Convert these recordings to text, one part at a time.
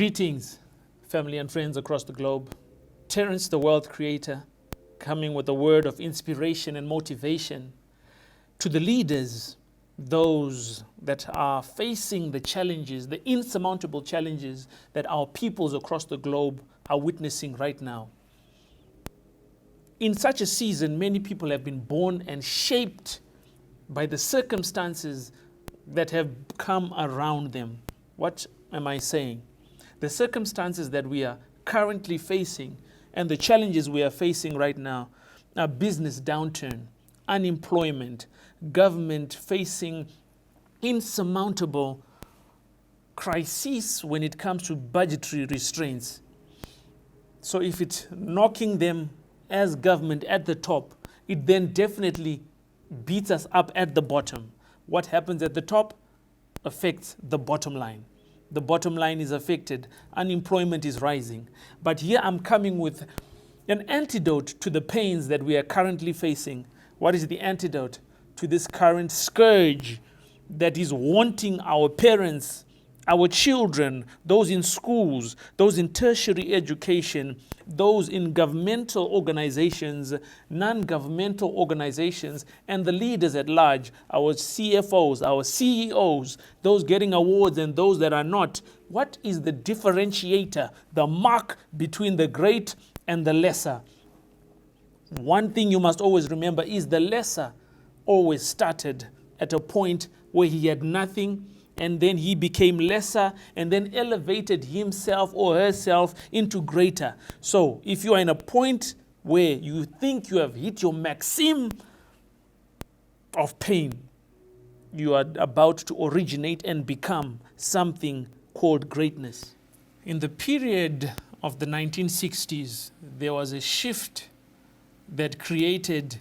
Greetings, family and friends across the globe. Terence, the Wealth Creator, coming with a word of inspiration and motivation to the leaders, those that are facing the challenges, the insurmountable challenges that our peoples across the globe are witnessing right now. In such a season, many people have been born and shaped by the circumstances that have come around them. What am I saying? The circumstances that we are currently facing and the challenges we are facing right now are business downturn, unemployment, government facing insurmountable crises when it comes to budgetary restraints. So if it's knocking them as government at the top, it then definitely beats us up at the bottom. What happens at the top affects the bottom line. The bottom line is affected. Unemployment is rising. But here I'm coming with an antidote to the pains that we are currently facing. What is the antidote to this current scourge that is haunting our parents, our children, those in schools, those in tertiary education, those in governmental organizations, non-governmental organizations, and the leaders at large, our CFOs, our CEOs, those getting awards and those that are not? What is the differentiator, the mark between the great and the lesser? One thing you must always remember is the lesser always started at a point where he had nothing, and then he became lesser and then elevated himself or herself into greater. So if you are in a point where you think you have hit your maximum of pain, you are about to originate and become something called greatness. In the period of the 1960s, there was a shift that created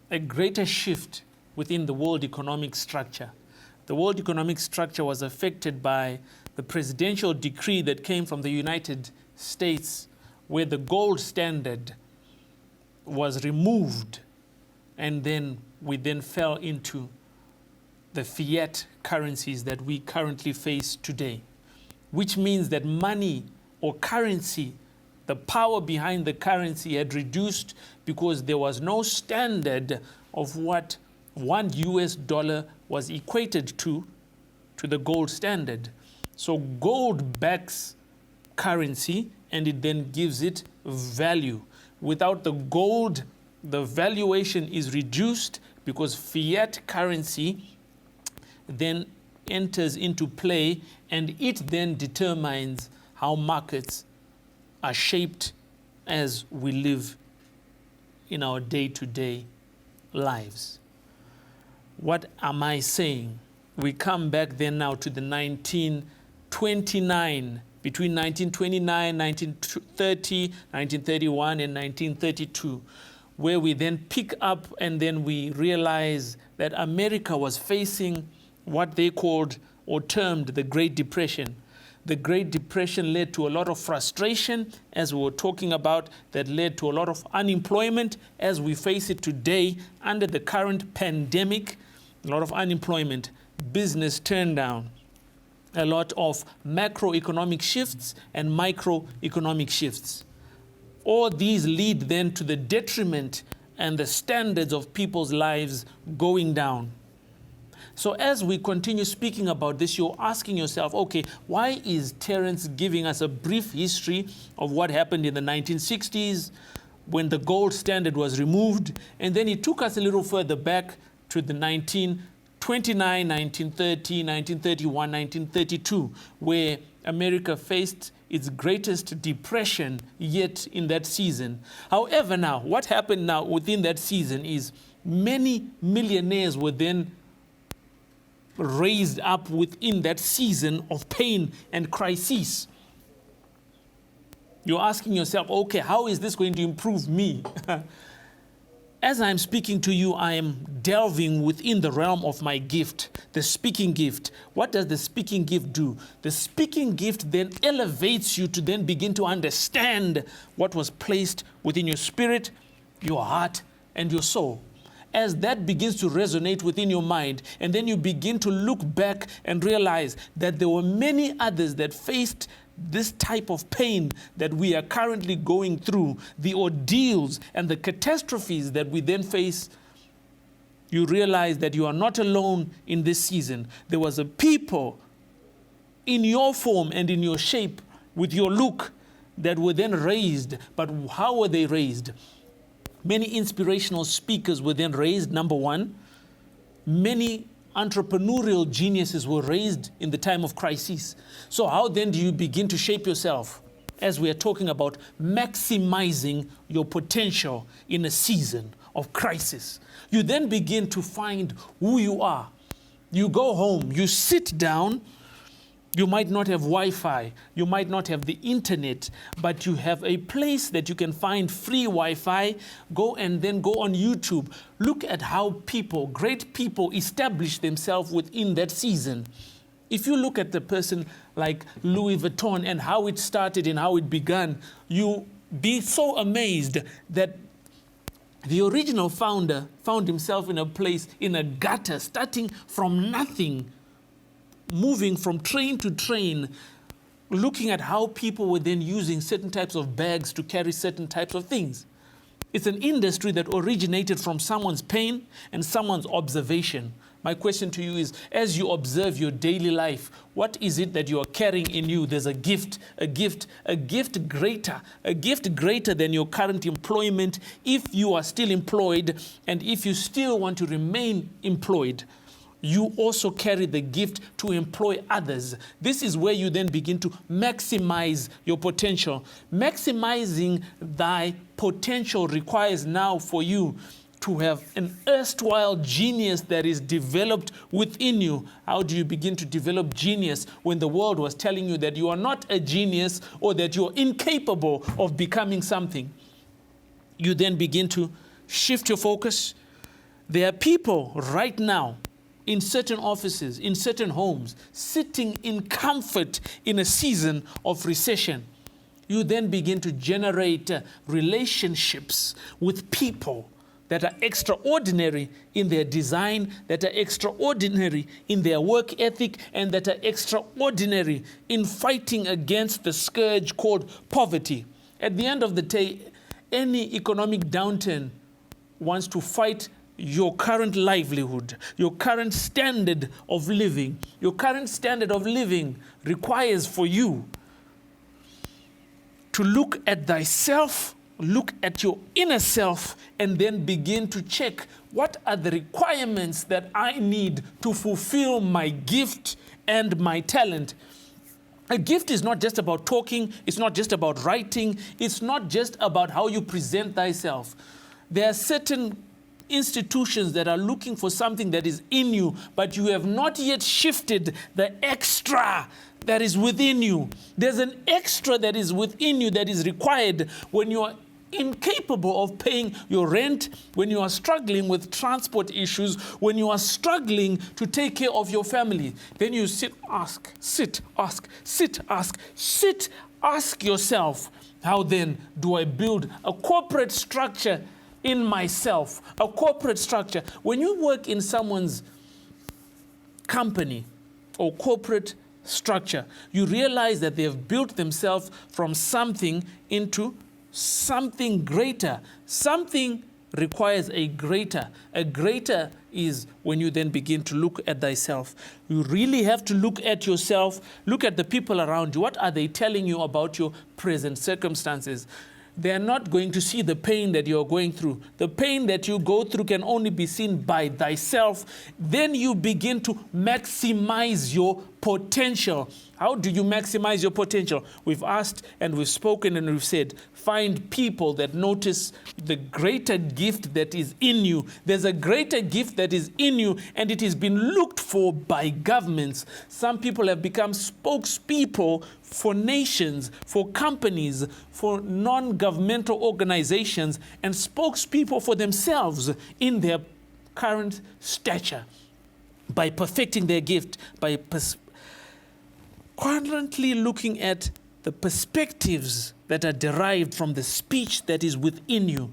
a greater shift within the world economic structure. The world economic structure was affected by the presidential decree that came from the United States, where the gold standard was removed, and then we then fell into the fiat currencies that we currently face today, which means that money or currency, the power behind the currency had reduced because there was no standard of what $1 was equated to the gold standard. So gold backs currency and it then gives it value. Without the gold, the valuation is reduced because fiat currency then enters into play, and it then determines how markets are shaped as we live in our day-to-day lives. What am I saying? We come back then now to the 1929, between 1929, 1930, 1931, and 1932, where we then pick up and then we realize that America was facing what they called or termed the Great Depression. The Great Depression led to a lot of frustration, as we were talking about, that led to a lot of unemployment as we face it today under the current pandemic. A lot of unemployment, business turned down, a lot of macroeconomic shifts and microeconomic shifts. All these lead then to the detriment and the standards of people's lives going down. So as we continue speaking about this, you're asking yourself, okay, why is Terence giving us a brief history of what happened in the 1960s when the gold standard was removed, and then he took us a little further back to the 1929, 1930, 1931, 1932, where America faced its greatest depression yet in that season. However, now, what happened now within that season is many millionaires were then raised up within that season of pain and crisis. You're asking yourself, okay, how is this going to improve me? As I'm speaking to you, I am delving within the realm of my gift, the speaking gift. What does the speaking gift do? The speaking gift then elevates you to then begin to understand what was placed within your spirit, your heart, and your soul. As that begins to resonate within your mind, and then you begin to look back and realize that there were many others that faced this type of pain that we are currently going through, the ordeals and the catastrophes that we then face, you realize that you are not alone in this season. There was a people in your form and in your shape, with your look, that were then raised. But how were they raised? Many inspirational speakers were then raised, number one. Many entrepreneurial geniuses were raised in the time of crisis. So how then do you begin to shape yourself? As we are talking about maximizing your potential in a season of crisis. You then begin to find who you are. You go home, you sit down. You might not have Wi-Fi, you might not have the internet, but you have a place that you can find free Wi-Fi. Go and then go on YouTube. Look at how people, great people, establish themselves within that season. If you look at the person like Louis Vuitton and how it started and how it began, you be so amazed that the original founder found himself in a place, in a gutter, starting from nothing, moving from train to train, looking at how people were then using certain types of bags to carry certain types of things. It's an industry that originated from someone's pain and someone's observation. My question to you is, as you observe your daily life, what is it that you are carrying in you? There's a gift greater than your current employment, if you are still employed and if you still want to remain employed. You also carry the gift to employ others. This is where you then begin to maximize your potential. Maximizing thy potential requires now for you to have an erstwhile genius that is developed within you. How do you begin to develop genius when the world was telling you that you are not a genius or that you are incapable of becoming something? You then begin to shift your focus. There are people right now in certain offices, in certain homes, sitting in comfort in a season of recession. You then begin to generate relationships with people that are extraordinary in their design, that are extraordinary in their work ethic, and that are extraordinary in fighting against the scourge called poverty. At the end of the day, any economic downturn wants to fight your current livelihood, your current standard of living. Your current standard of living requires for you to look at thyself, look at your inner self, and then begin to check, what are the requirements that I need to fulfill my gift and my talent? A gift is not just about talking, it's not just about writing, it's not just about how you present thyself. There are certain institutions that are looking for something that is in you, but you have not yet shifted the extra that is within you. There's an extra that is within you that is required when you are incapable of paying your rent, when you are struggling with transport issues, when you are struggling to take care of your family. Then you ask yourself, how then do I build a corporate structure in myself, a corporate structure? When you work in someone's company or corporate structure, you realize that they have built themselves from something into something greater. Something requires a greater. A greater is when you then begin to look at thyself. You really have to look at yourself, look at the people around you. What are they telling you about your present circumstances? They are not going to see the pain that you're going through. The pain that you go through can only be seen by thyself. Then you begin to maximize your potential. How do you maximize your potential? We've asked and we've spoken and we've said, find people that notice the greater gift that is in you. There's a greater gift that is in you, and it has been looked for by governments. Some people have become spokespeople for nations, for companies, for non-governmental organizations, and spokespeople for themselves in their current stature by perfecting their gift, by currently looking at the perspectives that are derived from the speech that is within you.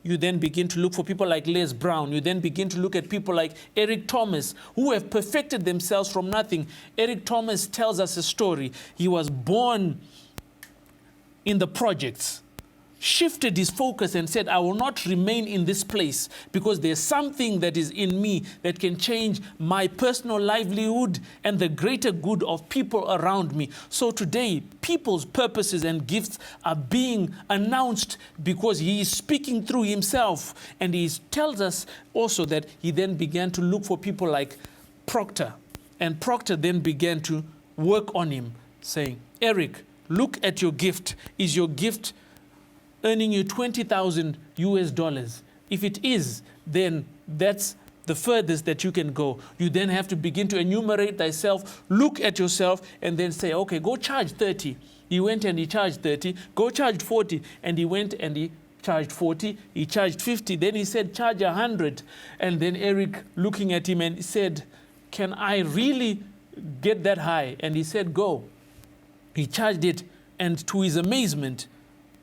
You then begin to look for people like Les Brown. You then begin to look at people like Eric Thomas, who have perfected themselves from nothing. Eric Thomas tells us a story. He was born in the projects, shifted his focus and said, I will not remain in this place because there's something that is in me that can change my personal livelihood and the greater good of people around me. So today, people's purposes and gifts are being announced because he is speaking through himself. And he tells us also that he then began to look for people like Proctor. And Proctor then began to work on him, saying, Eric, look at your gift. Is your gift earning you $20,000? If it is, then that's the furthest that you can go. You then have to begin to enumerate thyself, look at yourself, and then say, okay, go charge 30. He went and he charged 30. Go charge 40. And he went and he charged 40. He charged 50. Then he said, charge 100. And then Eric looking at him and said, can I really get that high? And he said, go. He charged it, and to his amazement,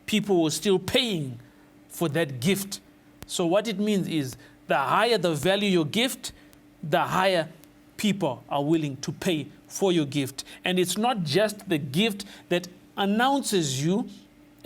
people were still paying for that gift. So what it means is the higher the value your gift, the higher people are willing to pay for your gift. And it's not just the gift that announces you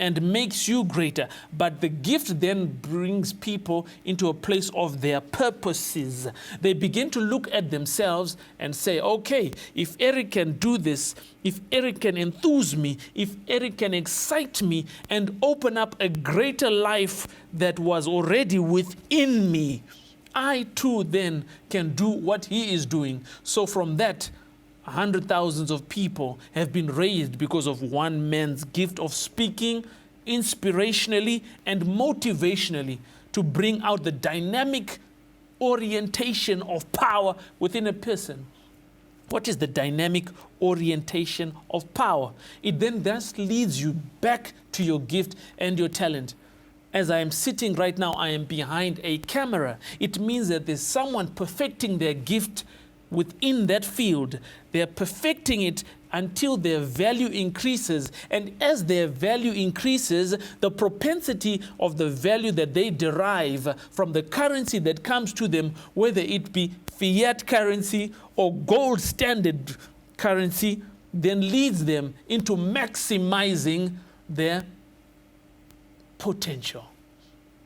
and makes you greater, but the gift then brings people into a place of their purposes. They begin to look at themselves and say, okay, if Eric can do this, if Eric can enthuse me, if Eric can excite me and open up a greater life that was already within me, I too then can do what he is doing. So from that, 100,000s of people have been raised because of one man's gift of speaking inspirationally and motivationally to bring out the dynamic orientation of power within a person. What is the dynamic orientation of power? It then thus leads you back to your gift and your talent. As I am sitting right now, I am behind a camera. It means that there's someone perfecting their gift within that field. They're perfecting it until their value increases. And as their value increases, the propensity of the value that they derive from the currency that comes to them, whether it be fiat currency or gold standard currency, then leads them into maximizing their potential.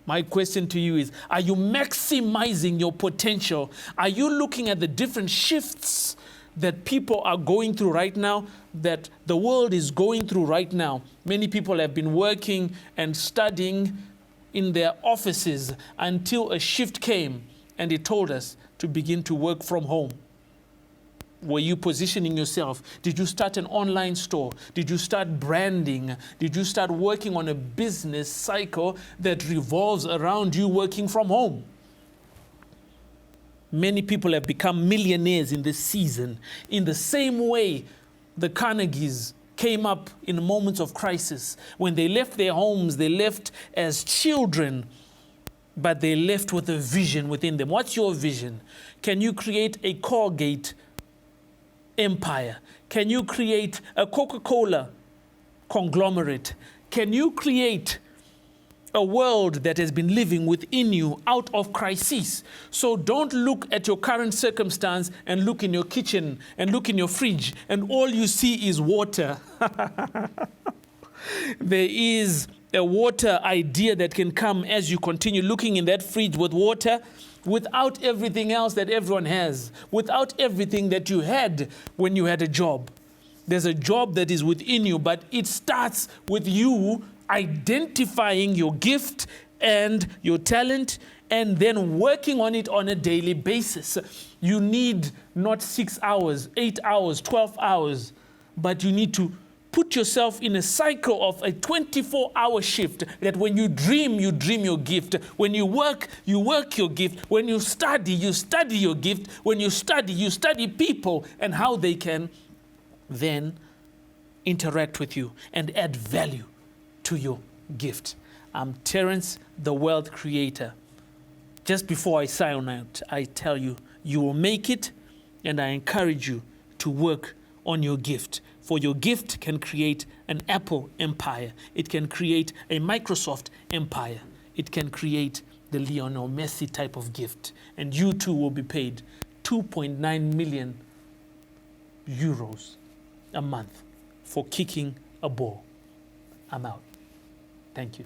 My question to you is, are you maximizing your potential? Are you looking at the different shifts that people are going through right now, that the world is going through right now? Many people have been working and studying in their offices until a shift came and it told us to begin to work from home. Were you positioning yourself? Did you start an online store? Did you start branding? Did you start working on a business cycle that revolves around you working from home? Many people have become millionaires in this season. In the same way, the Carnegies came up in moments of crisis. When they left their homes, they left as children, but they left with a vision within them. What's your vision? Can you create a Colgate empire? Can you create a Coca-Cola conglomerate? Can you create a world that has been living within you out of crisis? So don't look at your current circumstance and look in your kitchen and look in your fridge and all you see is water. There is a water idea that can come as you continue looking in that fridge with water, without everything else that everyone has, without everything that you had when you had a job. There's a job that is within you, but it starts with you identifying your gift and your talent and then working on it on a daily basis. You need not 6 hours, 8 hours, 12 hours, but you need to put yourself in a cycle of a 24-hour shift, that when you dream your gift. When you work your gift. When you study your gift. When you study people and how they can then interact with you and add value to your gift. I'm Terence, the Wealth Creator. Just before I sign out, I tell you, you will make it, and I encourage you to work on your gift. For your gift can create an Apple empire. It can create a Microsoft empire. it can create the Lionel Messi type of gift. And you too will be paid 2.9 million euros a month for kicking a ball. I'm out. Thank you.